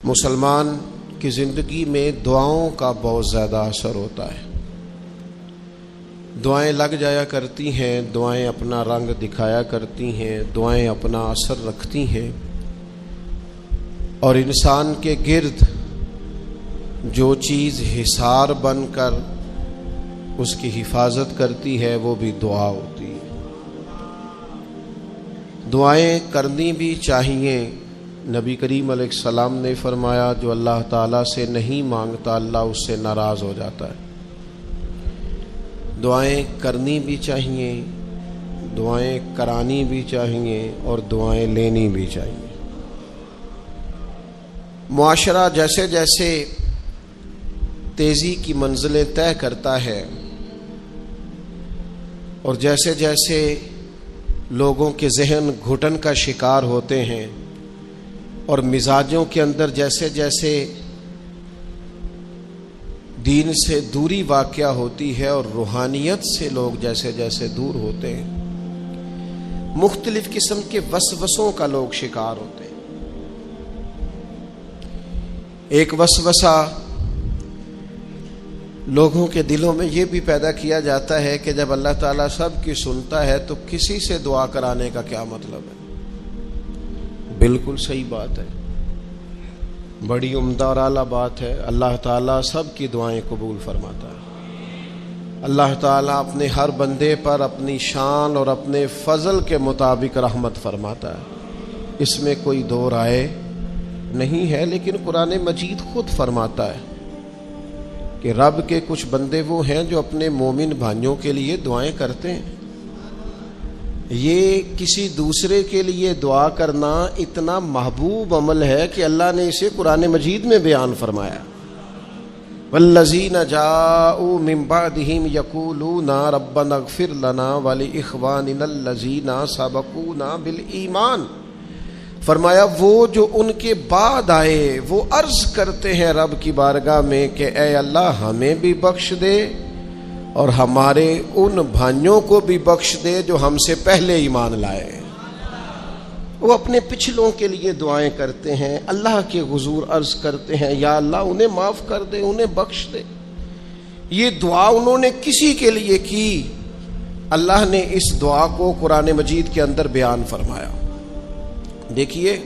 مسلمان کی زندگی میں دعاؤں کا بہت زیادہ اثر ہوتا ہے۔ دعائیں لگ جایا کرتی ہیں، دعائیں اپنا رنگ دکھایا کرتی ہیں، دعائیں اپنا اثر رکھتی ہیں، اور انسان کے گرد جو چیز حصار بن کر اس کی حفاظت کرتی ہے وہ بھی دعا ہوتی ہے۔ دعائیں کرنی بھی چاہیے۔ نبی کریم علیہ السلام نے فرمایا جو اللہ تعالیٰ سے نہیں مانگتا اللہ اس سے ناراض ہو جاتا ہے۔ دعائیں کرنی بھی چاہیے، دعائیں کرانی بھی چاہیے، اور دعائیں لینی بھی چاہیے۔ معاشرہ جیسے جیسے تیزی کی منزلیں طے کرتا ہے اور جیسے جیسے لوگوں کے ذہن گھٹن کا شکار ہوتے ہیں اور مزاجوں کے اندر جیسے جیسے دین سے دوری واقع ہوتی ہے اور روحانیت سے لوگ جیسے جیسے دور ہوتے ہیں، مختلف قسم کے وسوسوں کا لوگ شکار ہوتے ہیں۔ ایک وسوسہ لوگوں کے دلوں میں یہ بھی پیدا کیا جاتا ہے کہ جب اللہ تعالیٰ سب کی سنتا ہے تو کسی سے دعا کرانے کا کیا مطلب ہے؟ بالکل صحیح بات ہے، بڑی عمدہ اور اعلیٰ بات ہے۔ اللہ تعالیٰ سب کی دعائیں قبول فرماتا ہے۔ اللہ تعالیٰ اپنے ہر بندے پر اپنی شان اور اپنے فضل کے مطابق رحمت فرماتا ہے، اس میں کوئی دو رائے نہیں ہے۔ لیکن قرآن مجید خود فرماتا ہے کہ رب کے کچھ بندے وہ ہیں جو اپنے مومن بھائیوں کے لیے دعائیں کرتے ہیں۔ یہ کسی دوسرے کے لیے دعا کرنا اتنا محبوب عمل ہے کہ اللہ نے اسے قرآن مجید میں بیان فرمایا، والذین جاءوا من بعدہم یقولون ربنا اغفر لنا ولإخواننا الذین سبقونا بالایمان۔ فرمایا وہ جو ان کے بعد آئے وہ عرض کرتے ہیں رب کی بارگاہ میں کہ اے اللہ ہمیں بھی بخش دے اور ہمارے ان بھائیوں کو بھی بخش دے جو ہم سے پہلے ایمان لائے۔ وہ اپنے پچھلوں کے لیے دعائیں کرتے ہیں، اللہ کے حضور عرض کرتے ہیں یا اللہ انہیں معاف کر دے، انہیں بخش دے۔ یہ دعا انہوں نے کسی کے لیے کی، اللہ نے اس دعا کو قرآن مجید کے اندر بیان فرمایا۔ دیکھیے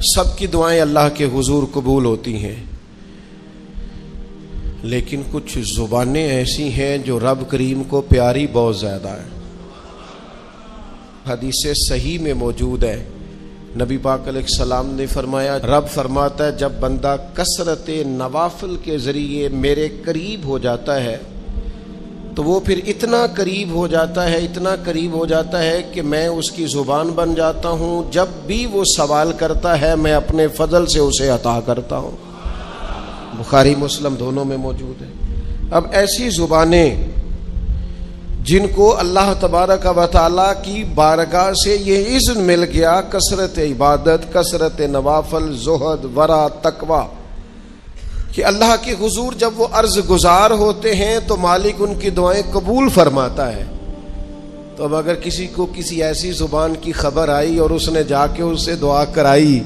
سب کی دعائیں اللہ کے حضور قبول ہوتی ہیں، لیکن کچھ زبانیں ایسی ہیں جو رب کریم کو پیاری بہت زیادہ ہیں۔ حدیث صحیح میں موجود ہے، نبی پاک علیہ السلام نے فرمایا، رب فرماتا ہے جب بندہ کثرت نوافل کے ذریعے میرے قریب ہو جاتا ہے تو وہ پھر اتنا قریب ہو جاتا ہے، اتنا قریب ہو جاتا ہے کہ میں اس کی زبان بن جاتا ہوں، جب بھی وہ سوال کرتا ہے میں اپنے فضل سے اسے عطا کرتا ہوں۔ بخاری مسلم دونوں میں موجود ہے۔ اب ایسی زبانیں جن کو اللہ تبارک و تعالیٰ کی بارگاہ سے یہ اذن مل گیا، کثرت عبادت، کثرت نوافل، زہد، ورع، تقوی، کہ اللہ کے حضور جب وہ عرض گزار ہوتے ہیں تو مالک ان کی دعائیں قبول فرماتا ہے۔ تو اب اگر کسی کو کسی ایسی زبان کی خبر آئی اور اس نے جا کے اس سے دعا کرائی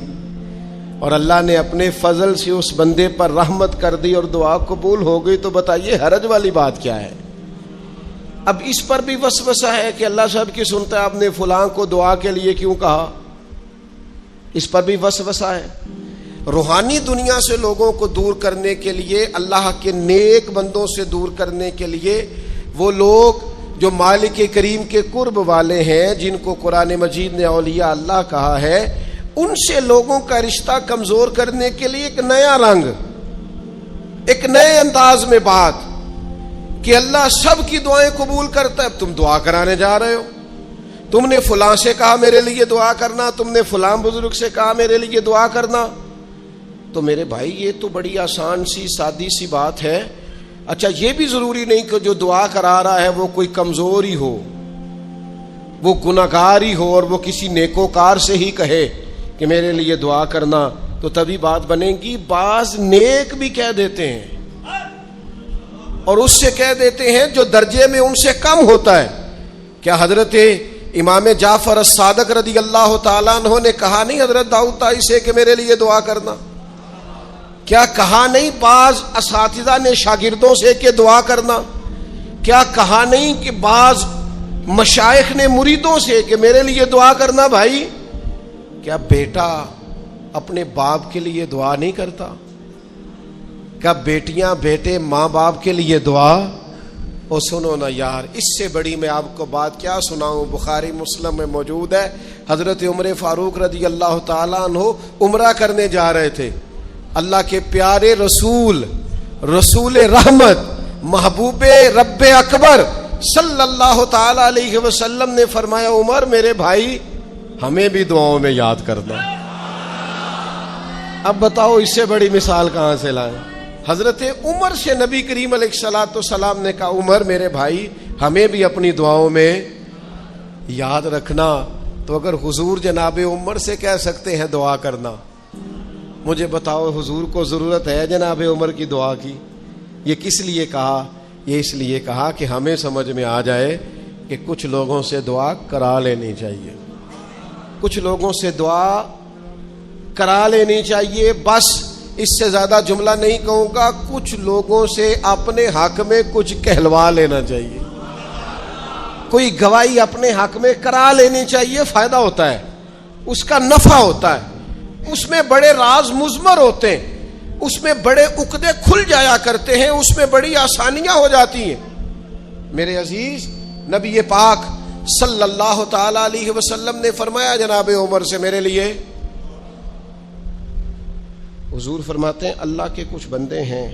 اور اللہ نے اپنے فضل سے اس بندے پر رحمت کر دی اور دعا قبول ہو گئی، تو بتائیے حرج والی بات کیا ہے؟ اب اس پر بھی وسوسہ ہے کہ اللہ سب کی سنتا ہے، آپ نے فلاں کو دعا کے لیے کیوں کہا؟ اس پر بھی وسوسہ ہے۔ روحانی دنیا سے لوگوں کو دور کرنے کے لیے، اللہ کے نیک بندوں سے دور کرنے کے لیے، وہ لوگ جو مالک کریم کے قرب والے ہیں، جن کو قرآن مجید نے اولیاء اللہ کہا ہے، ان سے لوگوں کا رشتہ کمزور کرنے کے لیے ایک نیا رنگ، ایک نئے انداز میں بات کہ اللہ سب کی دعائیں قبول کرتا ہے۔ تم دعا کرانے جا رہے ہو، تم نے فلاں سے کہا میرے لیے دعا کرنا، تم نے فلاں بزرگ سے کہا میرے لیے دعا کرنا۔ تو میرے بھائی یہ تو بڑی آسان سی سادی سی بات ہے۔ اچھا یہ بھی ضروری نہیں کہ جو دعا کرا رہا ہے وہ کوئی کمزور ہی ہو، وہ گناہگار ہی ہو اور وہ کسی نیکوکار سے ہی کہے کہ میرے لیے دعا کرنا تو تبھی بات بنے گی۔ بعض نیک بھی کہہ دیتے ہیں اور اس سے کہہ دیتے ہیں جو درجے میں ان سے کم ہوتا ہے۔ کیا حضرت امام جعفر الصادق رضی اللہ تعالیٰ عنہ نے کہا نہیں حضرت داؤد طائی سے کہ میرے لیے دعا کرنا؟ کیا کہا نہیں بعض اساتذہ نے شاگردوں سے کہ دعا کرنا؟ کیا کہا نہیں کہ بعض مشائخ نے مریدوں سے کہ میرے لیے دعا کرنا؟ بھائی کیا بیٹا اپنے باپ کے لیے دعا نہیں کرتا؟ کیا بیٹیاں بیٹے ماں باپ کے لیے دعا؟ او سنو نا یار، اس سے بڑی میں آپ کو بات کیا سناؤں؟ بخاری مسلم میں موجود ہے، حضرت عمر فاروق رضی اللہ تعالیٰ عنہ عمرہ کرنے جا رہے تھے. اللہ کے پیارے رسول رحمت محبوب رب اکبر صلی اللہ تعالی علیہ وسلم نے فرمایا عمر میرے بھائی ہمیں بھی دعاؤں میں یاد کرنا. اب بتاؤ اس سے بڑی مثال کہاں سے لائیں؟ حضرت عمر سے نبی کریم علیہ الصلوۃ والسلام نے کہا عمر میرے بھائی ہمیں بھی اپنی دعاؤں میں یاد رکھنا. تو اگر حضور جناب عمر سے کہہ سکتے ہیں دعا کرنا، مجھے بتاؤ حضور کو ضرورت ہے جناب عمر کی دعا کی؟ یہ کس لیے کہا؟ یہ اس لیے کہا کہ ہمیں سمجھ میں آ جائے کہ کچھ لوگوں سے دعا کرا لینی چاہیے، کچھ لوگوں سے دعا کرا لینی چاہیے. بس اس سے زیادہ جملہ نہیں کہوں گا، کچھ لوگوں سے اپنے حق میں کچھ کہلوا لینا چاہیے، کوئی گواہی اپنے حق میں کرا لینی چاہیے. فائدہ ہوتا ہے، اس کا نفع ہوتا ہے، اس میں بڑے راز مضمر ہوتے ہیں، اس میں بڑے عقدے کھل جایا کرتے ہیں، اس میں بڑی آسانیاں ہو جاتی ہیں. میرے عزیز نبی پاک صلی اللہ تعالی علیہ وسلم نے فرمایا جناب عمر سے میرے لیے. حضور فرماتے ہیں اللہ کے کچھ بندے ہیں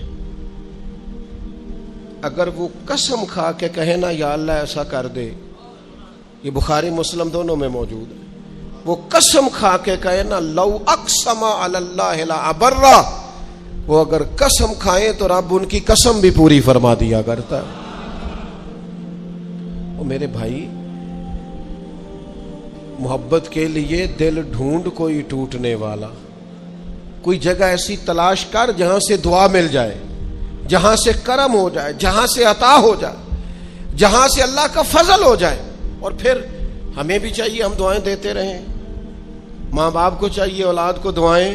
اگر وہ قسم کھا کے کہے نا یا اللہ ایسا کر دے، یہ بخاری مسلم دونوں میں موجود ہے، وہ قسم کھا کے کہے نا لو اقسم علی اللہ لا ابرہ، وہ اگر قسم کھائیں تو رب ان کی قسم بھی پوری فرما دیا کرتا ہے. وہ میرے بھائی محبت کے لیے دل ڈھونڈ کوئی ٹوٹنے والا، کوئی جگہ ایسی تلاش کر جہاں سے دعا مل جائے، جہاں سے کرم ہو جائے، جہاں سے عطا ہو جائے، جہاں سے اللہ کا فضل ہو جائے. اور پھر ہمیں بھی چاہیے ہم دعائیں دیتے رہیں، ماں باپ کو چاہیے اولاد کو دعائیں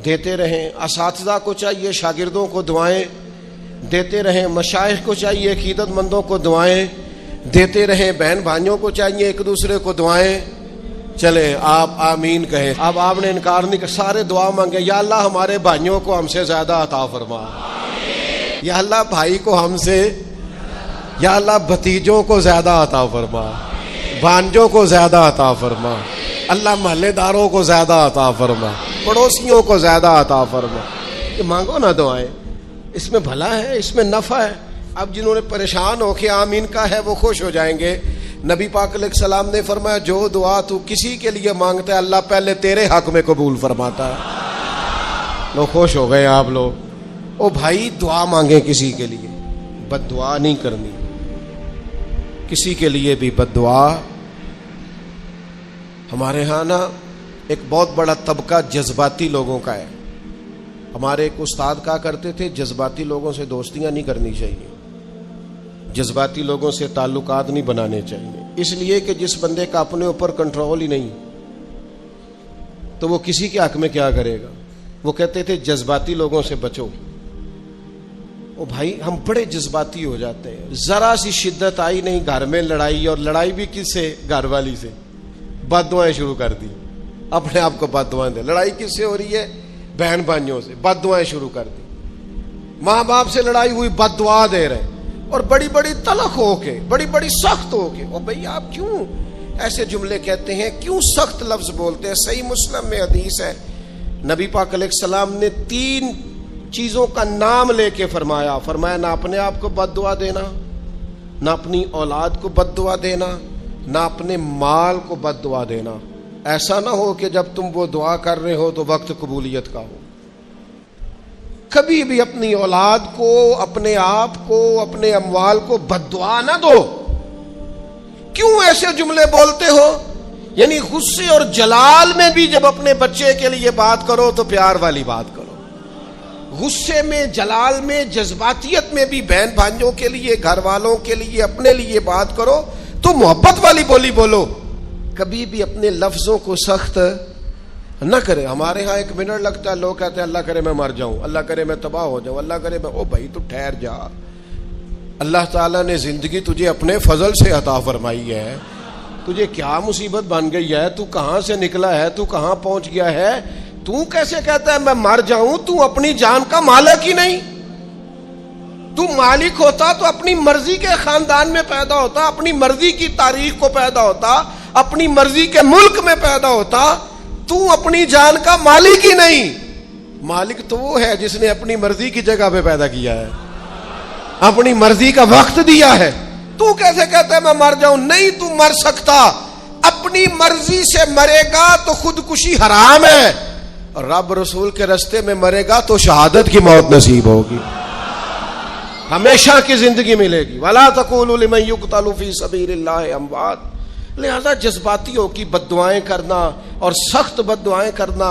دیتے رہیں، اساتذہ کو چاہیے شاگردوں کو دعائیں دیتے رہیں، مشائخ کو چاہیے عقیدت مندوں کو دعائیں دیتے رہیں، بہن بھائیوں کو چاہیے ایک دوسرے کو دعائیں. چلیں آپ آمین کہیں. اب آپ نے انکار نہیں کر، سارے دعا مانگے یا اللہ ہمارے بھائیوں کو ہم سے زیادہ عطا فرما، یا اللہ بھائی کو ہم سے، یا اللہ بھتیجوں کو زیادہ عطا فرما، بھانجوں کو زیادہ عطا فرما، اللہ محلے داروں کو زیادہ عطا فرما، پڑوسیوں کو زیادہ عطا فرما. یہ مانگو نا دعائیں، اس میں بھلا ہے، اس میں نفع ہے. اب جنہوں نے پریشان ہو کے آمین کا ہے وہ خوش ہو جائیں گے. نبی پاک علیہ السلام نے فرمایا جو دعا تو کسی کے لیے مانگتا ہے اللہ پہلے تیرے حق میں قبول فرماتا ہے. لوگ خوش ہو گئے آپ لوگ. او بھائی دعا مانگیں کسی کے لیے، بد دعا نہیں کرنی، کسی کے لیے بھی بد دعا. ہمارے ہاں نا ایک بہت بڑا طبقہ جذباتی لوگوں کا ہے. ہمارے ایک استاد کہا کرتے تھے جذباتی لوگوں سے دوستیاں نہیں کرنی چاہیے، جذباتی لوگوں سے تعلقات نہیں بنانے چاہیے، اس لیے کہ جس بندے کا اپنے اوپر کنٹرول ہی نہیں تو وہ کسی کے حق میں کیا کرے گا. وہ کہتے تھے جذباتی لوگوں سے بچو. او بھائی ہم بڑے جذباتی ہو جاتے ہیں، ذرا سی شدت آئی نہیں گھر میں لڑائی، اور لڑائی بھی کس سے؟ گھر والی سے. بد دعائیں شروع کر دی، اپنے آپ کو بد دعائیں دے. لڑائی کس سے ہو رہی ہے؟ بہن بھائیوں سے. بد دعائیں شروع کر دی. ماں باپ سے لڑائی ہوئی، بد دعا دے رہے، اور بڑی بڑی تلخ ہو کے، بڑی بڑی سخت ہو کے. اور بھئی آپ کیوں ایسے جملے کہتے ہیں، کیوں سخت لفظ بولتے ہیں؟ صحیح مسلم میں حدیث ہے، نبی پاک علیہ السلام نے 3 چیزوں کا نام لے کے فرمایا نہ اپنے آپ کو بد دعا دینا، نہ اپنی اولاد کو بد دعا دینا، نہ اپنے مال کو بد دعا دینا. ایسا نہ ہو کہ جب تم وہ دعا کر رہے ہو تو وقت قبولیت کا ہو. کبھی بھی اپنی اولاد کو، اپنے آپ کو، اپنے اموال کو بد دعا نہ دو. کیوں ایسے جملے بولتے ہو؟ یعنی غصے اور جلال میں بھی جب اپنے بچے کے لیے بات کرو تو پیار والی بات کرو. غصے میں، جلال میں، جذباتیت میں بھی بہن بھائیوں کے لیے، گھر والوں کے لیے، اپنے لیے بات کرو تو محبت والی بولی بولو. کبھی بھی اپنے لفظوں کو سخت نہ کرے. ہمارے ہاں 1 منٹ لگتا ہے, لوگ کہتے ہیں اللہ کرے میں مر جاؤں, اللہ کرے میں تباہ ہو جاؤں, اللہ کرے میں. او بھائی تو ٹھہر جا. اللہ تعالیٰ نے زندگی تجھے اپنے فضل سے عطا فرمائی ہے. تجھے کیا مصیبت بن گئی ہے, تو کہاں سے نکلا ہے, تو کہاں پہنچ گیا ہے, تو کیسے کہتا ہے میں مر جاؤں؟ تو اپنی جان کا مالک ہی نہیں. تو مالک ہوتا تو اپنی مرضی کے خاندان میں پیدا ہوتا, اپنی مرضی کی تاریخ کو پیدا ہوتا, اپنی مرضی کے ملک میں پیدا ہوتا. تو اپنی جان کا مالک ہی نہیں. مالک تو وہ ہے جس نے اپنی مرضی کی جگہ پہ پیدا کیا ہے, اپنی مرضی کا وقت دیا ہے. تو کیسے کہتا ہے میں مر جاؤں؟ نہیں, تو مر سکتا. اپنی مرضی سے مرے گا تو خودکشی حرام ہے, اور رب رسول کے رستے میں مرے گا تو شہادت کی موت نصیب ہوگی, ہمیشہ کی زندگی ملے گی. وَلَا تَقُولُوا لِمَن يُقْتَلُ فِي سَبِيلِ اللَّهِ أَمْوَاتٌ. لہذا جذباتیوں کی بد دعائیں کرنا اور سخت بد دعائیں کرنا.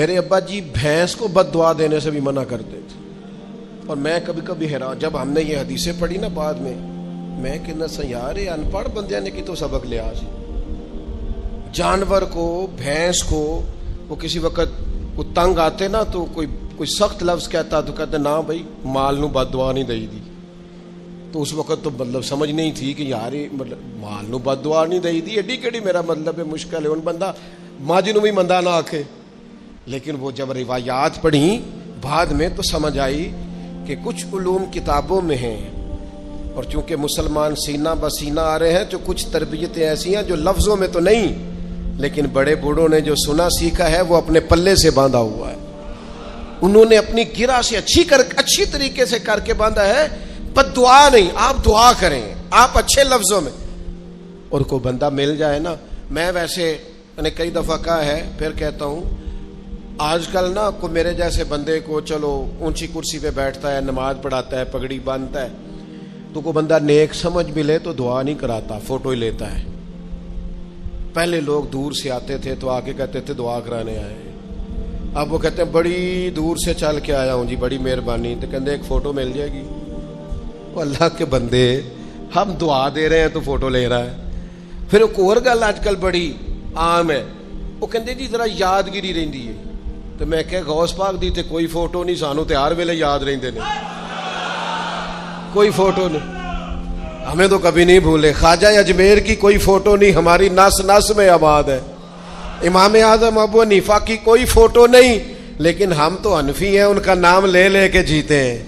میرے ابا جی بھینس کو بد دعا دینے سے بھی منع کرتے تھے, اور میں کبھی کبھی حیران, جب ہم نے یہ حدیثیں پڑھی نا بعد میں کہنا سا یار ان پڑھ بندے نے کی تو سبق لیا سی. جانور کو, بھینس کو, وہ کسی وقت وہ تنگ آتے نا تو کوئی سخت لفظ کہتا تو کہتے نا بھائی مال نو بد دعا نہیں دئی دی. تو اس وقت تو مطلب سمجھ نہیں تھی کہ یار مطلب مال نو بد دعا نہیں دئی دی, ایڈی کیڑی میرا مطلب ہے مشکل ہے ان بندہ ماجی نو بھی مندہ نہ آکھے. لیکن وہ جب روایات پڑھی بعد میں تو سمجھ آئی کہ کچھ علوم کتابوں میں ہیں, اور چونکہ مسلمان سینہ بسینہ آ رہے ہیں تو کچھ تربیتیں ایسی ہیں جو لفظوں میں تو نہیں, لیکن بڑے بوڑھوں نے جو سنا سیکھا ہے وہ اپنے پلے سے باندھا ہوا ہے. انہوں نے اپنی گرہ سے اچھی طریقے سے کر کے باندھا ہے. بد دعا نہیں, آپ دعا کریں, آپ اچھے لفظوں میں. اور کوئی بندہ مل جائے نا, میں ویسے میں نے کئی دفعہ کہا ہے, پھر کہتا ہوں, آج کل نا کوئی میرے جیسے بندے کو چلو اونچی کرسی پہ بیٹھتا ہے, نماز پڑھاتا ہے, پگڑی باندھتا ہے, تو کوئی بندہ نیک سمجھ بھی لے تو دعا نہیں کراتا, فوٹو ہی لیتا ہے. پہلے لوگ دور سے آتے تھے تو آگے کہتے تھے دعا کرانے آئے. اب وہ کہتے ہیں بڑی دور سے چل کے آیا ہوں جی, بڑی مہربانی. تو کہتے ایک فوٹو مل جائے گی. وہ اللہ کے بندے, ہم دعا دے رہے ہیں تو فوٹو لے رہا ہے. پھر ایک اور گل آج کل بڑی عام ہے, وہ کہتے جی ذرا یادگیری رہندی ہے. تو میں کہ غوث پاک دی تے کوئی فوٹو نہیں, سانو تے ہر ویلے یاد رہندے نے, کوئی فوٹو نہیں, ہمیں تو کبھی نہیں بھولے. خواجہ اجمیر کی کوئی فوٹو نہیں, ہماری نس نس میں آباد ہے. امام اعظم ابو حنیفہ کی کوئی فوٹو نہیں, لیکن ہم تو حنفی ہیں, ان کا نام لے لے کے جیتے ہیں.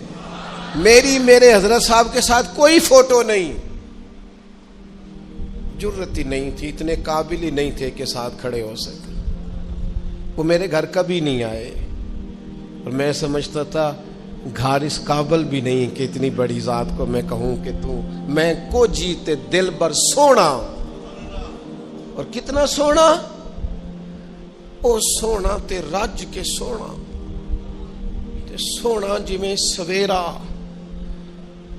میرے حضرت صاحب کے ساتھ کوئی فوٹو نہیں. جرت ہی نہیں تھی, اتنے قابل ہی نہیں تھے کہ ساتھ کھڑے ہو سکے. وہ میرے گھر کبھی نہیں آئے, اور میں سمجھتا تھا گھر اس قابل بھی نہیں کہ اتنی بڑی ذات کو میں کہوں کہ تو میں کو جیتے دل بر سونا. اور کتنا سونا, او سونا تے رج کے سونا, تے سونا جی میں سویرا.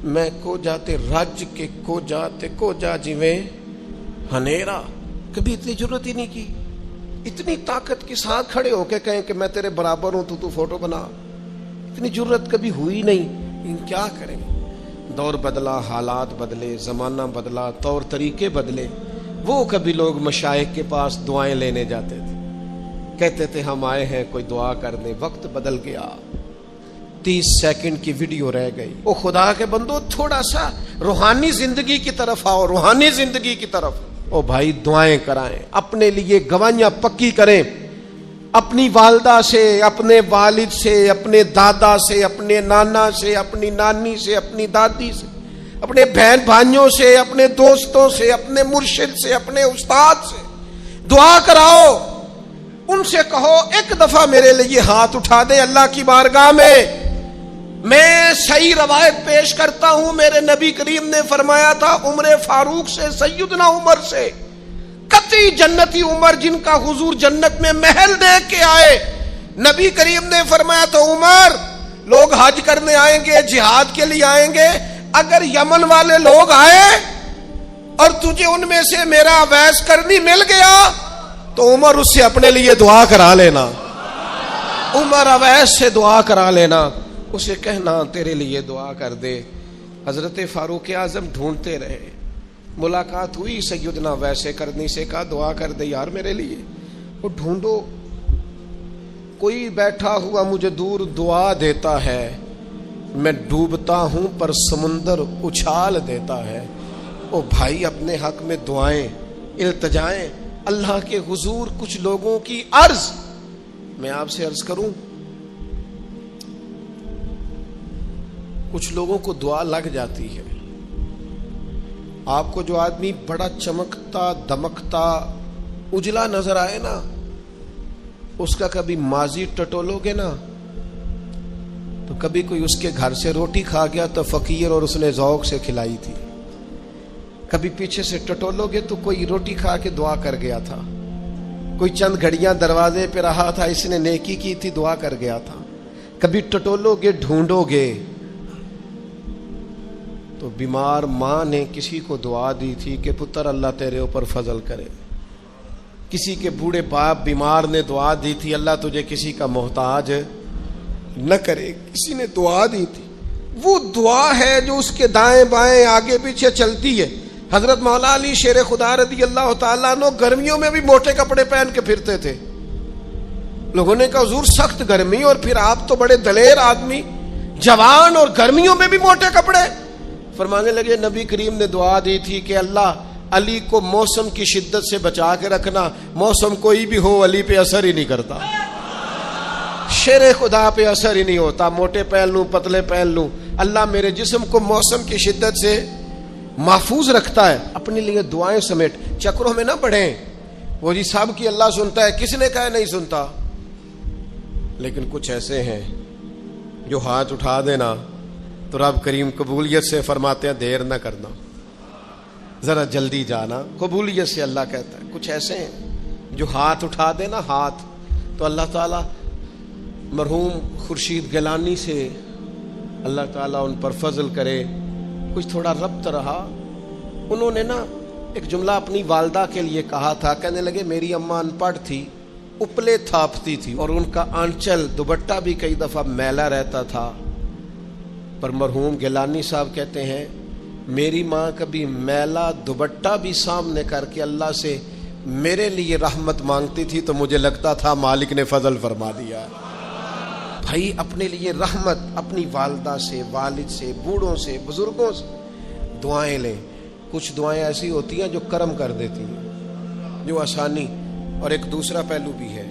میں کو جاتے رج کے کو جاتے کو جا جی میں ہنیرا. کبھی اتنی ضرورت ہی نہیں کی. اتنی طاقت کے ساتھ کھڑے ہو کے کہیں کہ میں تیرے برابر ہوں, تو فوٹو بنا. اتنی ضرورت کبھی ہوئی نہیں. کیا کریں, دور بدلا, حالات بدلے, زمانہ بدلا, طور طریقے بدلے. وہ کبھی لوگ مشائخ کے پاس دعائیں لینے جاتے تھے, کہتے تھے ہم آئے ہیں کوئی دعا کر دے. وقت بدل گیا, 30 سیکنڈ کی ویڈیو رہ گئی. او خدا کے بندو, تھوڑا سا روحانی زندگی کی طرف آؤ, روحانی زندگی کی طرف. او بھائی دعائیں کرائیں, اپنے لیے گواہیاں پکی کریں, اپنی والدہ سے, اپنے والد سے, اپنے دادا سے, اپنے نانا سے, اپنی نانی سے, اپنی دادی سے, اپنے بہن بھائیوں سے, اپنے دوستوں سے, اپنے مرشد سے, اپنے استاد سے دعا کراؤ. ان سے کہو ایک دفعہ میرے لیے ہاتھ اٹھا دے اللہ کی بارگاہ میں. میں صحیح روایت پیش کرتا ہوں, میرے نبی کریم نے فرمایا تھا عمر فاروق سے, سیدنا عمر سے, قطعی جنتی عمر جن کا حضور جنت میں محل دیکھ کے آئے. نبی کریم نے فرمایا تھا عمر, لوگ حج کرنے آئیں گے, جہاد کے لیے آئیں گے, اگر یمن والے لوگ آئے اور تجھے ان میں سے میرا اویس کرنی مل گیا تو عمر اس سے اپنے لیے دعا کرا لینا. عمر اویس سے دعا کرا لینا, اسے کہنا تیرے لیے دعا کر دے. حضرت فاروق اعظم ڈھونڈتے رہے، ملاقات ہوئی سیدنا ویسے کرنی سے، کہا دعا کر دے یار میرے لیے۔ وہ ڈھونڈو، کوئی بیٹھا ہوا مجھے دور دعا دیتا ہے، میں ڈوبتا ہوں پر سمندر اچھال دیتا ہے۔ او بھائی اپنے حق میں دعائیں التجائیں اللہ کے حضور۔ کچھ لوگوں کی عرض، میں آپ سے عرض کروں، کچھ لوگوں کو دعا لگ جاتی ہے۔ آپ کو جو آدمی بڑا چمکتا دمکتا اجلا نظر آئے نا، اس کا کبھی ماضی ٹٹولو گے نا تو کبھی کوئی اس کے گھر سے روٹی کھا گیا تو فقیر اور اس نے ذوق سے کھلائی تھی، کبھی پیچھے سے ٹٹولو گے تو کوئی روٹی کھا کے دعا کر گیا تھا، کوئی چند گھڑیاں دروازے پہ رہا تھا، اس نے نیکی کی تھی دعا کر گیا تھا۔ کبھی ٹٹولو گے ڈھونڈو گے تو بیمار ماں نے کسی کو دعا دی تھی کہ پتر اللہ تیرے اوپر فضل کرے، کسی کے بوڑھے باپ بیمار نے دعا دی تھی اللہ تجھے کسی کا محتاج نہ کرے، کسی نے دعا دی تھی۔ وہ دعا ہے جو اس کے دائیں بائیں آگے پیچھے چلتی ہے۔ حضرت مولا علی شیر خدا رضی اللہ تعالیٰ عنہ گرمیوں میں بھی موٹے کپڑے پہن کے پھرتے تھے۔ لوگوں نے کہا حضور سخت گرمی اور پھر آپ تو بڑے دلیر آدمی، جوان اور گرمیوں میں بھی موٹے کپڑے۔ فرمانے لگے نبی کریم نے دعا دی تھی کہ اللہ علی کو موسم کی شدت سے بچا کے رکھنا، موسم کوئی بھی ہو علی پہ اثر ہی نہیں کرتا، شیر خدا پہ اثر ہی نہیں ہوتا، موٹے پہن لوں پتلے پہن لوں، اللہ میرے جسم کو موسم کی شدت سے محفوظ رکھتا ہے۔ اپنے لیے دعائیں سمیٹ، چکروں میں نہ پڑھیں، وہ جی صاحب کی اللہ سنتا ہے، کس نے کہا نہیں سنتا؟ لیکن کچھ ایسے ہیں جو ہاتھ اٹھا دینا تو رب کریم قبولیت سے فرماتے ہیں دیر نہ کرنا، ذرا جلدی جانا، قبولیت سے اللہ کہتا ہے۔ کچھ ایسے ہیں جو ہاتھ اٹھا دینا ہاتھ تو اللہ تعالیٰ مرحوم خورشید گیلانی سے اللہ تعالیٰ ان پر فضل کرے۔ کچھ تھوڑا ربط رہا، انہوں نے نا ایک جملہ اپنی والدہ کے لیے کہا تھا، کہنے لگے میری اماں ان پڑھ تھی، اپلے تھاپتی تھی اور ان کا آنچل دوپٹہ بھی کئی دفعہ میلا رہتا تھا، پر مرحوم گیلانی صاحب کہتے ہیں میری ماں کبھی میلا دوپٹہ بھی سامنے کر کے اللہ سے میرے لیے رحمت مانگتی تھی تو مجھے لگتا تھا مالک نے فضل فرما دیا۔ بھائی اپنے لیے رحمت، اپنی والدہ سے، والد سے، بوڑھوں سے، بزرگوں سے دعائیں لیں۔ کچھ دعائیں ایسی ہوتی ہیں جو کرم کر دیتی ہیں، جو آسانی۔ اور ایک دوسرا پہلو بھی ہے،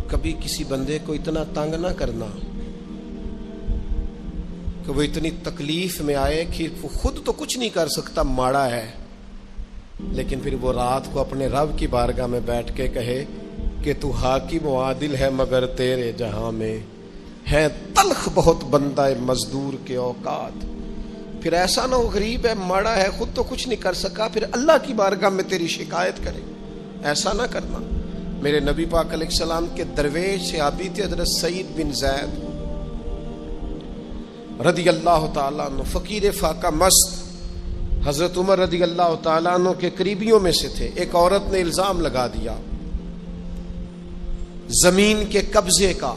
کبھی کسی بندے کو اتنا تنگ نہ کرنا کہ وہ اتنی تکلیف میں آئے کہ وہ خود تو کچھ نہیں کر سکتا، ماڑا ہے، لیکن پھر وہ رات کو اپنے رب کی بارگاہ میں بیٹھ کے کہے کہ تو حاکم و عادل ہے مگر تیرے جہاں میں ہے تلخ بہت بندہ مزدور کے اوقات۔ پھر ایسا نہ ہو غریب ہے، ماڑا ہے، خود تو کچھ نہیں کر سکا، پھر اللہ کی بارگاہ میں تیری شکایت کرے۔ ایسا نہ کرنا۔ میرے نبی پاک علیہ السلام کے درویش صحابی تھے حضرت سعید بن زید رضی اللہ تعالیٰ عنہ، فقیر فاقہ مست، حضرت عمر رضی اللہ تعالیٰ عنہ کے قریبیوں میں سے تھے۔ ایک عورت نے الزام لگا دیا زمین کے قبضے کا۔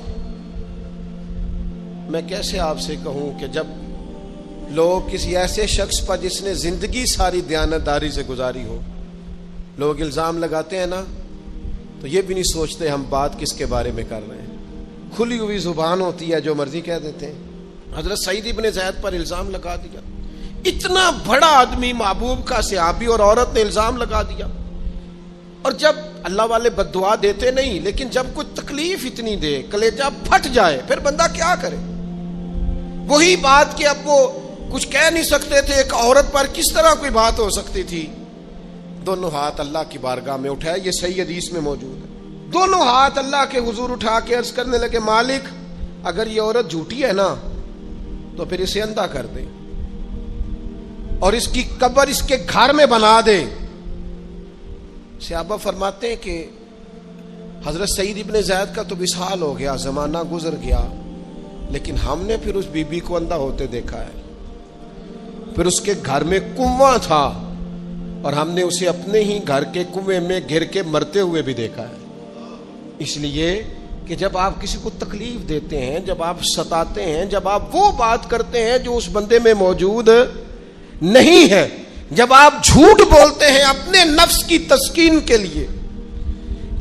میں کیسے آپ سے کہوں کہ جب لوگ کسی ایسے شخص پر جس نے زندگی ساری دیانتداری سے گزاری ہو، لوگ الزام لگاتے ہیں نا تو یہ بھی نہیں سوچتے ہم بات کس کے بارے میں کر رہے ہیں، کھلی ہوئی زبان ہوتی ہے، جو مرضی کہہ دیتے ہیں۔ حضرت سعید ابن زید پر الزام لگا دیا، اتنا بڑا آدمی محبوب کا صحابی، اور عورت نے الزام لگا دیا۔ اور جب اللہ والے بد دعا دیتے نہیں، لیکن جب کوئی تکلیف اتنی دے، کلیجہ پھٹ جائے، پھر بندہ کیا کرے؟ وہی بات کہ اب وہ کچھ کہہ نہیں سکتے تھے، ایک عورت پر کس طرح کوئی بات ہو سکتی تھی؟ دونوں ہاتھ اللہ کی بارگاہ میں اٹھائے، یہ صحیح حدیث میں موجود ہے۔ دونوں ہاتھ اللہ کے حضور اٹھا کے عرض کرنے لگے مالک اگر یہ عورت جھوٹی ہے نا تو پھر اسے اندھا کر دے اور اس کی قبر اس کے گھر میں بنا دے۔ صحابہ فرماتے ہیں کہ حضرت سعید ابن زید کا تو وصال ہو گیا، زمانہ گزر گیا، لیکن ہم نے پھر اس بی بی کو اندھا ہوتے دیکھا ہے۔ پھر اس کے گھر میں کنواں تھا اور ہم نے اسے اپنے ہی گھر کے کنویں میں گر کے مرتے ہوئے بھی دیکھا ہے۔ اس لیے کہ جب آپ کسی کو تکلیف دیتے ہیں، جب آپ ستاتے ہیں، جب آپ وہ بات کرتے ہیں جو اس بندے میں موجود نہیں ہے، جب آپ جھوٹ بولتے ہیں اپنے نفس کی تسکین کے لیے،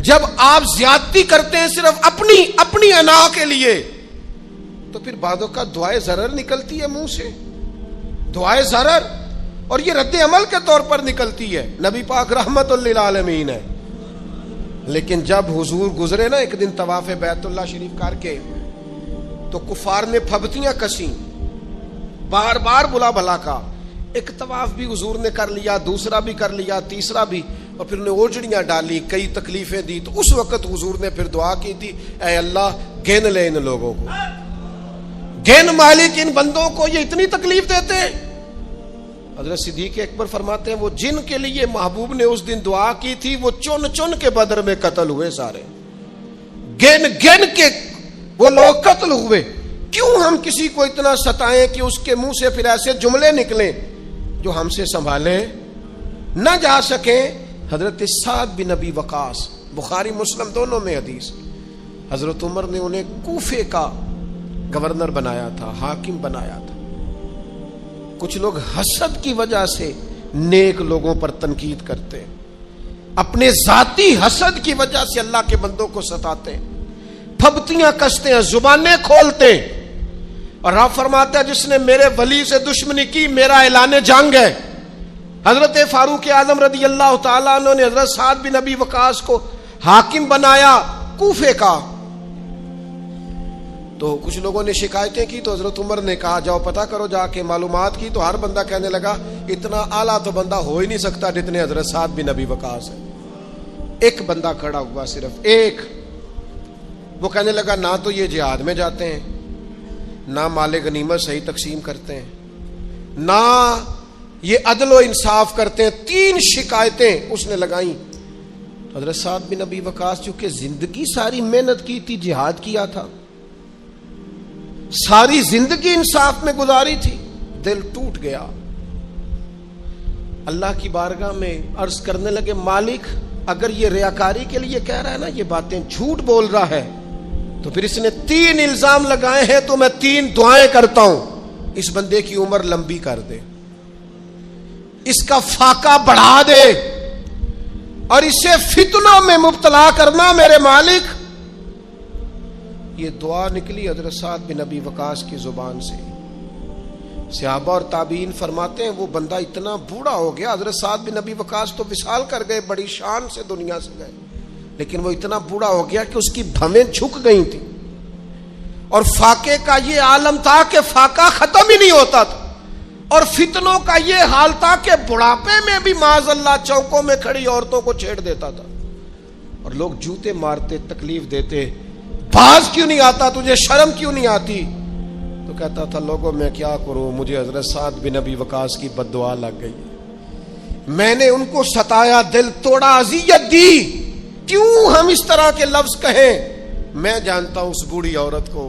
جب آپ زیادتی کرتے ہیں صرف اپنی انا کے لیے، تو پھر بعدوں کا دعائے ضرر نکلتی ہے منہ سے، دعائے ضرر، اور یہ رد عمل کے طور پر نکلتی ہے۔ نبی پاک رحمت للعالمین ہے، لیکن جب حضور گزرے نا ایک دن طواف بیت اللہ شریف کر کے، تو کفار نے پھبتیاں کسیں، بار بار بلا بھلا کا، ایک طواف بھی حضور نے کر لیا، دوسرا بھی کر لیا، تیسرا بھی، اور پھر انہیں اوجڑیاں ڈالی، کئی تکلیفیں دی، تو اس وقت حضور نے پھر دعا کی تھی، اے اللہ گن لے ان لوگوں کو، گن مالک ان بندوں کو، یہ اتنی تکلیف دیتے ہیں۔ حضرت صدیق اکبر فرماتے ہیں وہ جن کے لیے محبوب نے اس دن دعا کی تھی وہ چن چن کے بدر میں قتل ہوئے، سارے گن گن کے وہ لوگ قتل ہوئے۔ کیوں ہم کسی کو اتنا ستائیں کہ اس کے منہ سے پھر ایسے جملے نکلیں جو ہم سے سنبھالے نہ جا سکیں۔ حضرت سعد بن ابی وقاص، بخاری مسلم دونوں میں حدیث، حضرت عمر نے انہیں کوفے کا گورنر بنایا تھا، حاکم بنایا تھا۔ کچھ لوگ حسد کی وجہ سے نیک لوگوں پر تنقید کرتے ہیں، اپنے ذاتی حسد کی وجہ سے اللہ کے بندوں کو ستاتے ہیں، پھبتیاں کستے ہیں، زبانیں کھولتے ہیں، اور آپ فرماتے ہیں جس نے میرے ولی سے دشمنی کی میرا اعلان جنگ ہے۔ حضرت فاروق اعظم رضی اللہ تعالیٰ عنہ نے حضرت سعد بن ابی وقاص کو حاکم بنایا کوفے کا، تو کچھ لوگوں نے شکایتیں کی، تو حضرت عمر نے کہا جاؤ پتہ کرو جا کے، معلومات کی، تو ہر بندہ کہنے لگا اتنا اعلیٰ تو بندہ ہو ہی نہیں سکتا جتنے حضرت سعد بن ابی وقاص ہے۔ ایک بندہ کھڑا ہوا، صرف ایک، وہ کہنے لگا نہ تو یہ جہاد میں جاتے ہیں، نہ مال غنیمت صحیح تقسیم کرتے ہیں، نہ یہ عدل و انصاف کرتے ہیں۔ 3 شکایتیں اس نے لگائیں۔ حضرت سعد بن ابی وقاص چونکہ زندگی ساری محنت کی تھی، جہاد کیا تھا، ساری زندگی انصاف میں گزاری تھی، دل ٹوٹ گیا، اللہ کی بارگاہ میں عرض کرنے لگے مالک اگر یہ ریاکاری کے لیے کہہ رہا ہے نا، یہ باتیں جھوٹ بول رہا ہے، تو پھر اس نے 3 الزام لگائے ہیں، تو میں 3 دعائیں کرتا ہوں، اس بندے کی عمر لمبی کر دے، اس کا فاقہ بڑھا دے، اور اسے فتنوں میں مبتلا کرنا میرے مالک۔ یہ دعا نکلی حضرت سعد بن ابی وقاص کی زبان سے۔ صحابہ اور تابعین فرماتے ہیں وہ بندہ اتنا بوڑھا ہو گیا، حضرت سعد بن ابی وقاص تو وصال کر گئے، بڑی شان سے دنیا سے گئے، لیکن وہ اتنا بوڑھا ہو گیا کہ اس کی بھویں جھک گئی تھی، اور فاقے کا یہ عالم تھا کہ فاقہ ختم ہی نہیں ہوتا تھا، اور فتنوں کا یہ حال تھا کہ بڑھاپے میں بھی معاذ اللہ چوکوں میں کھڑی عورتوں کو چھیڑ دیتا تھا، اور لوگ جوتے مارتے، تکلیف دیتے، باز کیوں نہیں آتا، تجھے شرم کیوں نہیں آتی؟ تو کہتا تھا لوگوں میں کیا کروں، مجھے حضرت سعد بن ابی وقاص کی بد دعا لگ گئی، میں نے ان کو ستایا، دل توڑا، اذیت دی، کیوں ہم اس طرح کے لفظ کہیں؟ میں جانتا ہوں اس بوڑھی عورت کو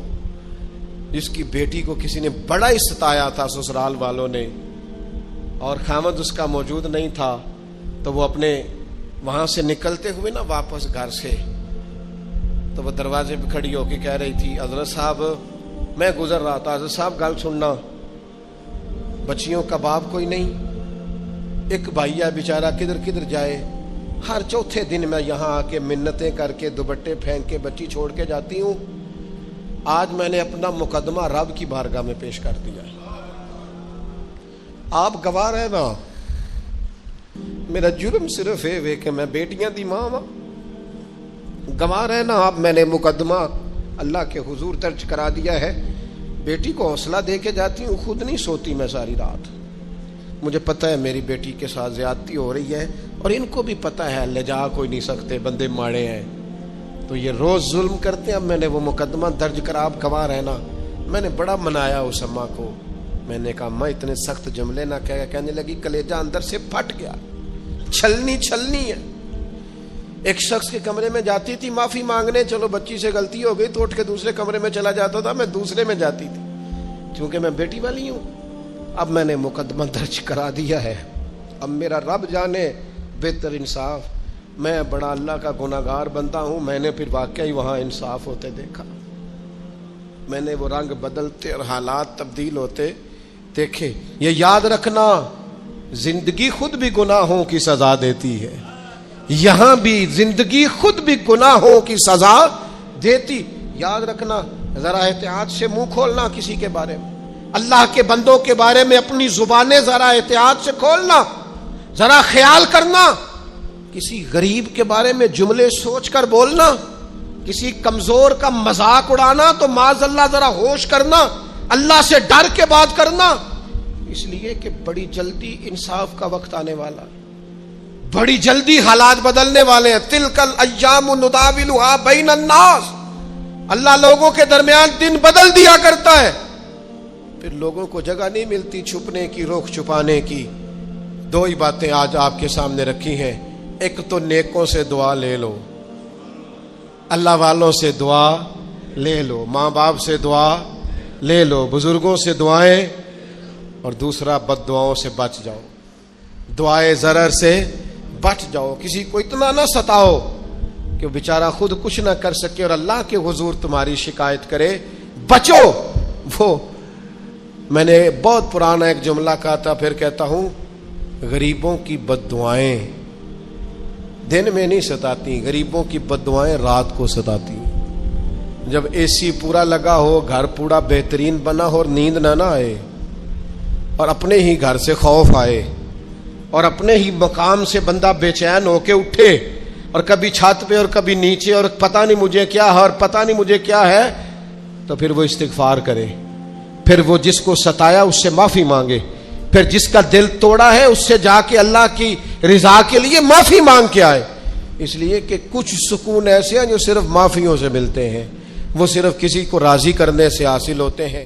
جس کی بیٹی کو کسی نے بڑا ہی ستایا تھا سسرال والوں نے، اور خامد اس کا موجود نہیں تھا، تو وہ اپنے وہاں سے نکلتے ہوئے نا واپس گھر سے، تو وہ دروازے پہ کھڑی ہو کے کہہ رہی تھی حضرت صاحب میں گزر رہا تھا، حضرت صاحب گل سننا، بچیوں کا باپ کوئی نہیں، ایک بھائی ہے بیچارہ کدھر کدھر جائے، ہر چوتھے دن میں یہاں آ کے منتیں کر کے دوپٹے پھینک کے بچی چھوڑ کے جاتی ہوں، آج میں نے اپنا مقدمہ رب کی بارگاہ میں پیش کر دیا، آپ گواہ رہے نا، میرا جرم صرف ہے کہ میں بیٹیاں دی ماں ہاں، گواہ رہے نا آپ، میں نے مقدمہ اللہ کے حضور درج کرا دیا ہے، بیٹی کو حوصلہ دے کے جاتی ہوں، خود نہیں سوتی میں ساری رات، مجھے پتہ ہے میری بیٹی کے ساتھ زیادتی ہو رہی ہے، اور ان کو بھی پتہ ہے لے جا کوئی نہیں سکتے، بندے ماڑے ہیں، تو یہ روز ظلم کرتے ہیں، اب میں نے وہ مقدمہ درج کرا، آپ گواہ رہنا، میں نے بڑا منایا اس اماں کو، میں نے کہا ماں اتنے سخت جملے نہ کہنے لگی، کلیجہ اندر سے پھٹ گیا، چھلنی ہے۔ ایک شخص کے کمرے میں جاتی تھی معافی مانگنے، چلو بچی سے غلطی ہو گئی تو اٹھ کے دوسرے کمرے میں چلا جاتا تھا، میں دوسرے میں جاتی تھی، کیونکہ میں بیٹی والی ہوں، اب میں نے مقدمہ درج کرا دیا ہے، اب میرا رب جانے بہتر انصاف، میں بڑا اللہ کا گناہگار بندہ ہوں، میں نے پھر واقعی وہاں انصاف ہوتے دیکھا، میں نے وہ رنگ بدلتے اور حالات تبدیل ہوتے دیکھے۔ یہ یاد رکھنا، زندگی خود بھی گناہوں کی سزا دیتی ہے، یہاں بھی زندگی خود بھی گناہوں کی سزا دیتی۔ یاد رکھنا، ذرا احتیاط سے منہ کھولنا کسی کے بارے میں، اللہ کے بندوں کے بارے میں اپنی زبانیں ذرا احتیاط سے کھولنا، ذرا خیال کرنا، کسی غریب کے بارے میں جملے سوچ کر بولنا، کسی کمزور کا مذاق اڑانا تو معاذ اللہ ذرا ہوش کرنا، اللہ سے ڈر کے بات کرنا، اس لیے کہ بڑی جلدی انصاف کا وقت آنے والا ہے، بڑی جلدی حالات بدلنے والے ہیں۔ تلک الایام نداولها بین الناس، اللہ لوگوں کے درمیان دن بدل دیا کرتا ہے، پھر لوگوں کو جگہ نہیں ملتی چھپنے کی، روک چھپانے کی۔ دو ہی باتیں آج آپ کے سامنے رکھی ہیں، ایک تو نیکوں سے دعا لے لو، اللہ والوں سے دعا لے لو، ماں باپ سے دعا لے لو، بزرگوں سے دعائیں، اور دوسرا بد دعاؤں سے بچ جاؤ، دعائے ضرر سے بچ جاؤ۔ کسی کو اتنا نہ ستاؤ کہ وہ بیچارہ خود کچھ نہ کر سکے اور اللہ کے حضور تمہاری شکایت کرے، بچو۔ وہ میں نے بہت پرانا ایک جملہ کہا تھا، پھر کہتا ہوں، غریبوں کی بد دعائیں دن میں نہیں ستاتی، غریبوں کی بد دعائیں رات کو ستاتی۔ جب اے سی پورا لگا ہو، گھر پورا بہترین بنا ہو اور نیند نہ آئے، اور اپنے ہی گھر سے خوف آئے، اور اپنے ہی مقام سے بندہ بے چین ہو کے اٹھے، اور کبھی چھت پہ اور کبھی نیچے، اور پتہ نہیں مجھے کیا ہے اور پتہ نہیں مجھے کیا ہے، تو پھر وہ استغفار کرے، پھر وہ جس کو ستایا اس سے معافی مانگے، پھر جس کا دل توڑا ہے اس سے جا کے اللہ کی رضا کے لیے معافی مانگ کے آئے۔ اس لیے کہ کچھ سکون ایسے ہیں جو صرف معافیوں سے ملتے ہیں، وہ صرف کسی کو راضی کرنے سے حاصل ہوتے ہیں۔